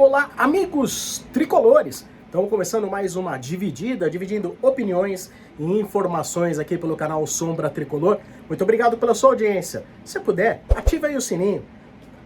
Olá, amigos tricolores! Estamos começando mais uma dividindo opiniões e informações aqui pelo canal Sombra Tricolor. Muito obrigado pela sua audiência. Se puder, ative aí o sininho,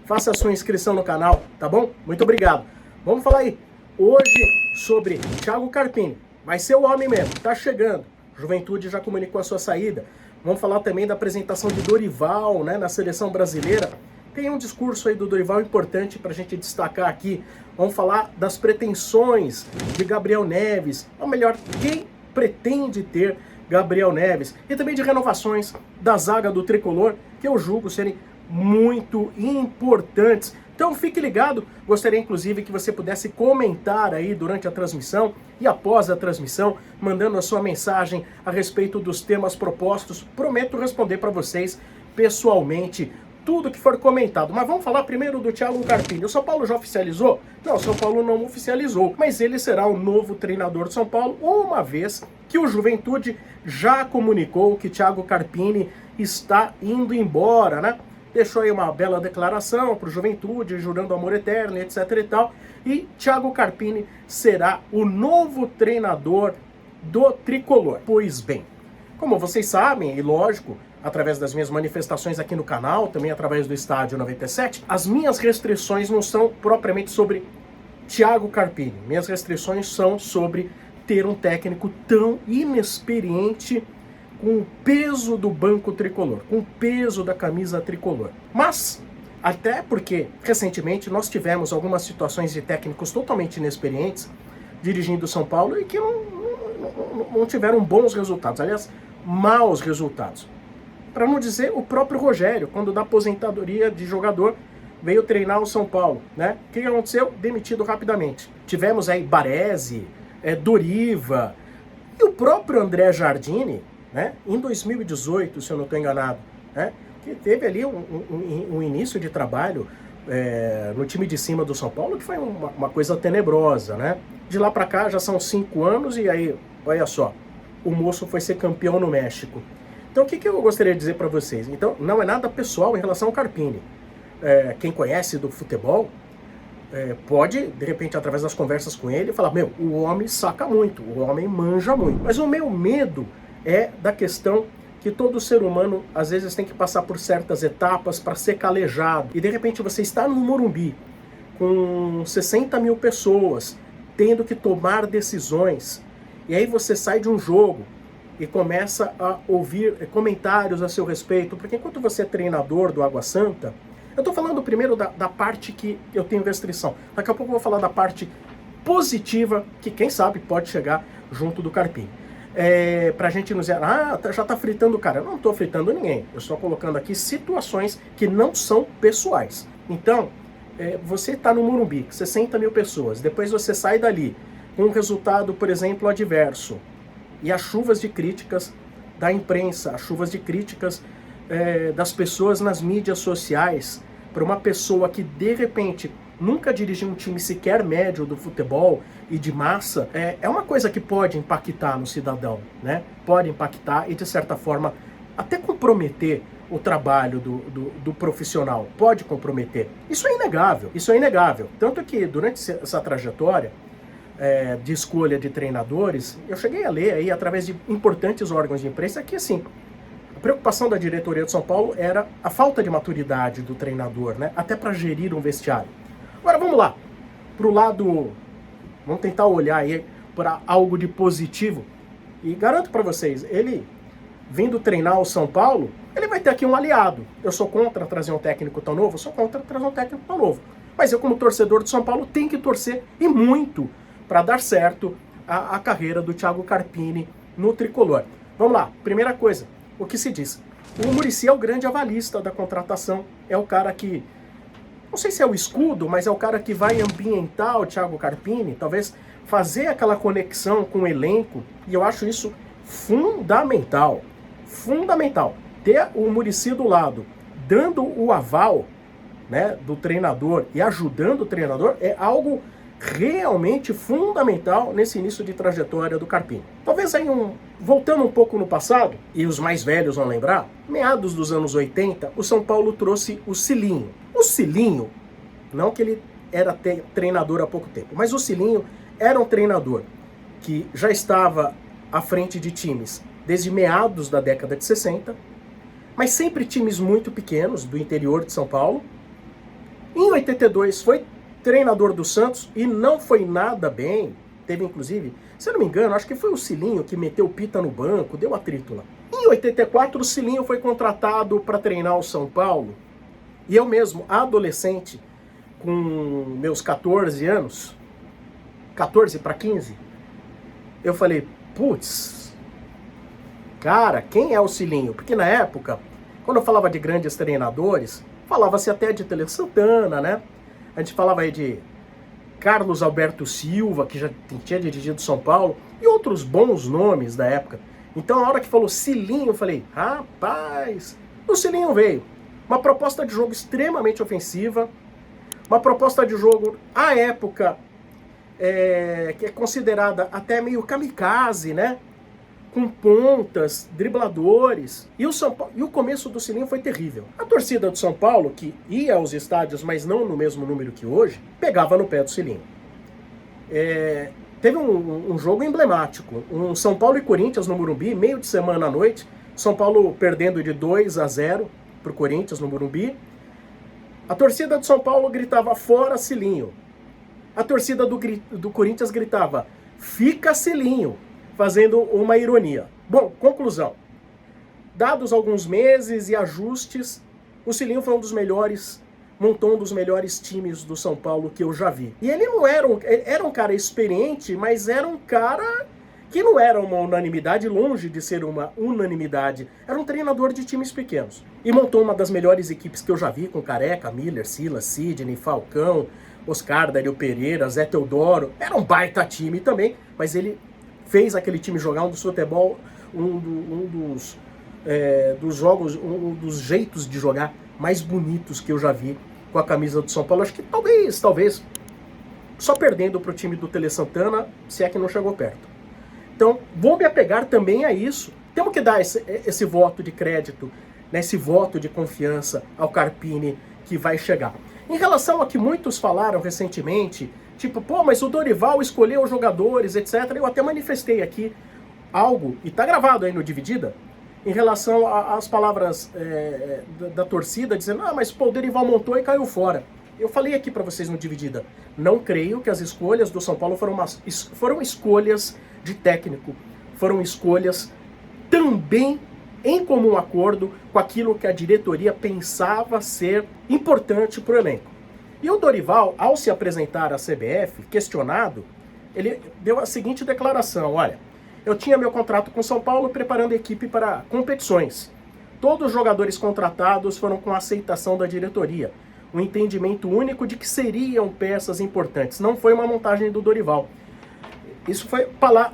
faça a sua inscrição no canal, tá bom? Muito obrigado. Vamos falar aí hoje sobre Thiago Carpini. Vai ser o homem mesmo, tá chegando. Juventude já comunicou a sua saída. Vamos falar também da apresentação de Dorival, né, na seleção brasileira. Tem um discurso aí do Dorival importante para a gente destacar aqui. Vamos falar das pretensões de Gabriel Neves, ou melhor, quem pretende ter Gabriel Neves. E também de renovações da zaga do Tricolor, que eu julgo serem muito importantes. Então fique ligado, gostaria inclusive que você pudesse comentar aí durante a transmissão e após a transmissão, mandando a sua mensagem a respeito dos temas propostos. Prometo responder para vocês pessoalmente tudo que for comentado. Mas vamos falar primeiro do Thiago Carpini. O São Paulo já oficializou? Não, o São Paulo não oficializou, mas ele será o novo treinador de São Paulo, uma vez que o Juventude já comunicou que Thiago Carpini está indo embora, né? Deixou aí uma bela declaração para o Juventude, jurando amor eterno, etc e tal. E Thiago Carpini será o novo treinador do Tricolor. Pois bem, como vocês sabem, e lógico, através das minhas manifestações aqui no canal, também através do Estádio 97, as minhas restrições não são propriamente sobre Thiago Carpini. Minhas restrições são sobre ter um técnico tão inexperiente, com o peso do banco tricolor, com o peso da camisa tricolor. Mas, até porque, recentemente, nós tivemos algumas situações de técnicos totalmente inexperientes dirigindo o São Paulo e que não tiveram bons resultados, aliás, maus resultados. Para não dizer o próprio Rogério, quando da aposentadoria de jogador, veio treinar o São Paulo, né? O que aconteceu? Demitido rapidamente. Tivemos aí Baresi, Doriva e o próprio André Jardine, né? Em 2018, se eu não estou enganado, né? Que teve ali um início de trabalho no time de cima do São Paulo, que foi uma coisa tenebrosa, né? De lá para cá já são 5 anos e aí, olha só, o moço foi ser campeão no México. Então o que eu gostaria de dizer para vocês? Então não é nada pessoal em relação ao Carpini. Quem conhece do futebol pode, de repente, através das conversas com ele, falar, meu, o homem saca muito, o homem manja muito. Mas o meu medo é da questão que todo ser humano, às vezes, tem que passar por certas etapas para ser calejado. E, de repente, você está no Morumbi, com 60 mil pessoas, tendo que tomar decisões. E aí você sai de um jogo e começa a ouvir comentários a seu respeito. Porque enquanto você é treinador do Água Santa, eu estou falando primeiro da parte que eu tenho restrição. Daqui a pouco eu vou falar da parte positiva, que quem sabe pode chegar junto do Carpini. Pra gente não dizer, já tá fritando o cara. Eu não tô fritando ninguém. Eu estou colocando aqui situações que não são pessoais. Então, você tá no Morumbi, 60 mil pessoas, depois você sai dali com um resultado, por exemplo, adverso, e as chuvas de críticas da imprensa, as chuvas de críticas das pessoas nas mídias sociais, para uma pessoa que, de repente, nunca dirigiu um time sequer médio do futebol e de massa, é uma coisa que pode impactar no cidadão, né? Pode impactar e, de certa forma, até comprometer o trabalho do profissional. Pode comprometer. Isso é inegável, isso é inegável. Tanto que, durante essa trajetória de escolha de treinadores, eu cheguei a ler aí, através de importantes órgãos de imprensa, que, assim, a preocupação da diretoria de São Paulo era a falta de maturidade do treinador, né? Até para gerir um vestiário. Agora vamos lá, para o lado, vamos tentar olhar aí para algo de positivo. E garanto para vocês, ele vindo treinar o São Paulo, ele vai ter aqui um aliado. Eu sou contra trazer um técnico tão novo, eu sou contra trazer um técnico tão novo. Mas eu, como torcedor do São Paulo, tenho que torcer e muito para dar certo a carreira do Thiago Carpini no Tricolor. Vamos lá, primeira coisa, o que se diz? O Muricy é o grande avalista da contratação, é o cara que, não sei se é o escudo, mas é o cara que vai ambientar o Thiago Carpini, talvez fazer aquela conexão com o elenco, e eu acho isso fundamental. Fundamental. Ter o Muricy do lado, dando o aval, né, do treinador e ajudando o treinador, é algo realmente fundamental nesse início de trajetória do Carpini. Talvez aí voltando um pouco no passado, e os mais velhos vão lembrar, meados dos anos 80, o São Paulo trouxe o Cilinho. O Cilinho, não que ele era treinador há pouco tempo. Mas o Cilinho era um treinador que já estava à frente de times desde meados da década de 60, mas sempre times muito pequenos, do interior de São Paulo. Em 82 foi treinador do Santos e não foi nada bem. Teve inclusive, se eu não me engano, acho que foi o Cilinho que meteu o Pita no banco, deu atrito lá. Em 84 o Cilinho foi contratado para treinar o São Paulo. E eu mesmo, adolescente, com meus 14 anos, 14 para 15, eu falei, putz, cara, quem é o Cilinho? Porque na época, quando eu falava de grandes treinadores, falava-se até de Tele Santana, né? A gente falava aí de Carlos Alberto Silva, que já tinha dirigido São Paulo, e outros bons nomes da época. Então, na hora que falou Cilinho, eu falei, rapaz, o Cilinho veio. Uma proposta de jogo extremamente ofensiva, uma proposta de jogo, à época, que é considerada até meio kamikaze, né? Com pontas, dribladores. E o começo do Cilinho foi terrível. A torcida do São Paulo, que ia aos estádios, mas não no mesmo número que hoje, pegava no pé do Cilinho. Teve um jogo emblemático, um São Paulo e Corinthians no Morumbi, meio de semana à noite, São Paulo perdendo de 2-0 para o Corinthians no Morumbi. A torcida do São Paulo gritava, fora Cilinho. A torcida do Corinthians gritava, fica Cilinho, fazendo uma ironia. Bom, conclusão. Dados alguns meses e ajustes, o Cilinho foi montou um dos melhores times do São Paulo que eu já vi. E ele não era um cara experiente, mas era um cara que não era uma unanimidade, longe de ser uma unanimidade. Era um treinador de times pequenos. E montou uma das melhores equipes que eu já vi, com Careca, Miller, Silas, Sidney, Falcão, Oscar, Dario Pereira, Zé Teodoro. Era um baita time também, mas ele fez aquele time jogar um dos jeitos de jogar mais bonitos que eu já vi com a camisa do São Paulo. Acho que talvez, só perdendo para o time do Tele Santana, se é que não chegou perto. Então, vou me apegar também a isso. Temos que dar esse voto de crédito, né, esse voto de confiança ao Carpini que vai chegar. Em relação a que muitos falaram recentemente, tipo, mas o Dorival escolheu os jogadores, etc. Eu até manifestei aqui algo, e tá gravado aí no Dividida, em relação às palavras da torcida, dizendo, mas o Dorival montou e caiu fora. Eu falei aqui para vocês no Dividida, não creio que as escolhas do São Paulo foram escolhas de técnico, foram escolhas também em comum acordo com aquilo que a diretoria pensava ser importante para o elenco. E o Dorival, ao se apresentar à CBF, questionado, ele deu a seguinte declaração, olha, eu tinha meu contrato com São Paulo preparando a equipe para competições. Todos os jogadores contratados foram com aceitação da diretoria, um entendimento único de que seriam peças importantes, não foi uma montagem do Dorival. Isso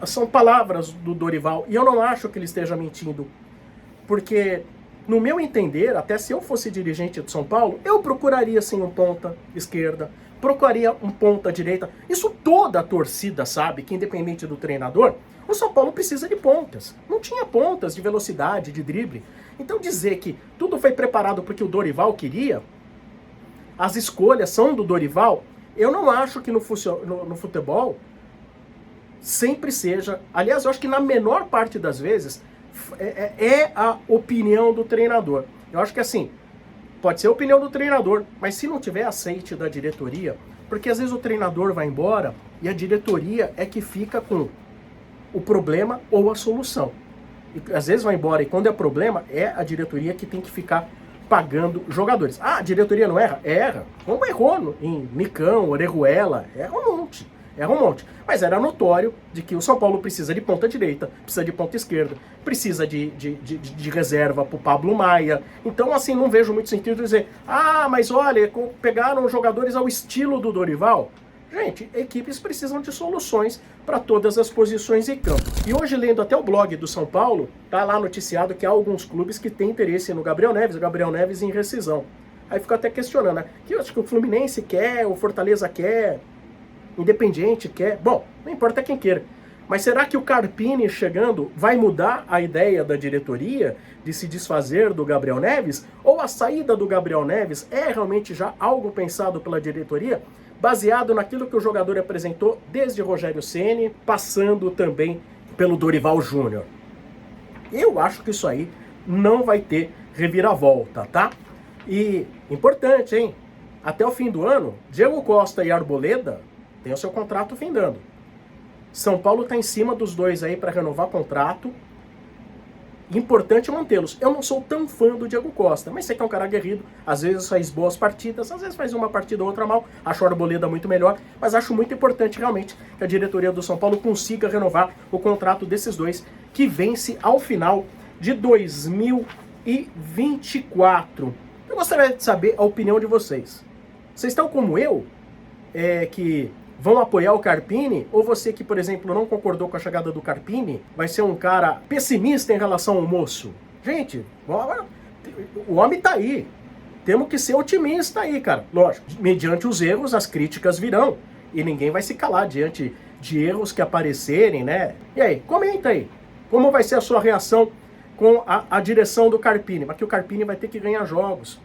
são palavras do Dorival, e eu não acho que ele esteja mentindo, porque, no meu entender, até se eu fosse dirigente de São Paulo, eu procuraria sim um ponta esquerda, procuraria um ponta direita. Isso toda a torcida sabe, que independente do treinador, o São Paulo precisa de pontas. Não tinha pontas de velocidade, de drible. Então dizer que tudo foi preparado porque o Dorival queria, as escolhas são do Dorival, eu não acho que no futebol sempre seja. Aliás, eu acho que na menor parte das vezes é a opinião do treinador. Eu acho que assim, pode ser a opinião do treinador, mas se não tiver aceite da diretoria, porque às vezes o treinador vai embora e a diretoria é que fica com o problema ou a solução. E às vezes vai embora e quando é problema, é a diretoria que tem que ficar pagando jogadores. A diretoria não erra? Erra. Como errou em Nicão, Orejuela, erra um monte. Mas era notório de que o São Paulo precisa de ponta direita, precisa de ponta esquerda, precisa de reserva para o Pablo Maia. Então, assim, não vejo muito sentido dizer, mas olha, pegaram jogadores ao estilo do Dorival. Gente, equipes precisam de soluções para todas as posições em campo. E hoje, lendo até o blog do São Paulo, tá lá noticiado que há alguns clubes que têm interesse no Gabriel Neves em rescisão. Aí fica até questionando, né? Que eu acho que o Fluminense quer, o Fortaleza quer, Independiente quer, bom, não importa quem queira. Mas será que o Carpini chegando vai mudar a ideia da diretoria de se desfazer do Gabriel Neves? Ou a saída do Gabriel Neves é realmente já algo pensado pela diretoria baseado naquilo que o jogador apresentou desde Rogério Ceni, passando também pelo Dorival Júnior. Eu acho que isso aí não vai ter reviravolta, tá? E, importante, hein? Até o fim do ano, Diego Costa e Arboleda têm o seu contrato findando. São Paulo tá em cima dos dois aí para renovar contrato. Importante mantê-los. Eu não sou tão fã do Diego Costa, mas sei que é um cara aguerrido, às vezes faz boas partidas, às vezes faz uma partida ou outra mal, acho a Arboleda muito melhor, mas acho muito importante realmente que a diretoria do São Paulo consiga renovar o contrato desses dois, que vence ao final de 2024. Eu gostaria de saber a opinião de vocês. Vocês estão como eu, que vão apoiar o Carpini, ou você que, por exemplo, não concordou com a chegada do Carpini, vai ser um cara pessimista em relação ao moço? Gente, o homem tá aí. Temos que ser otimista aí, cara. Lógico, mediante os erros, as críticas virão. E ninguém vai se calar diante de erros que aparecerem, né? E aí, comenta aí. Como vai ser a sua reação com a direção do Carpini? Mas que o Carpini vai ter que ganhar jogos.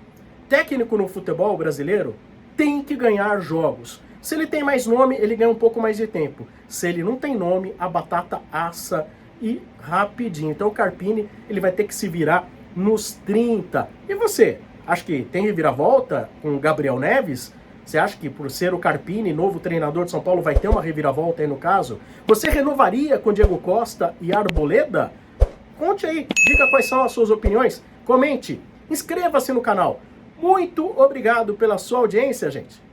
Técnico no futebol brasileiro tem que ganhar jogos. Se ele tem mais nome, ele ganha um pouco mais de tempo. Se ele não tem nome, a batata assa e rapidinho. Então o Carpini, ele vai ter que se virar nos 30. E você? Acha que tem reviravolta com o Gabriel Neves? Você acha que por ser o Carpini, novo treinador de São Paulo, vai ter uma reviravolta aí no caso? Você renovaria com Diego Costa e Arboleda? Conte aí, diga quais são as suas opiniões. Comente, inscreva-se no canal. Muito obrigado pela sua audiência, gente.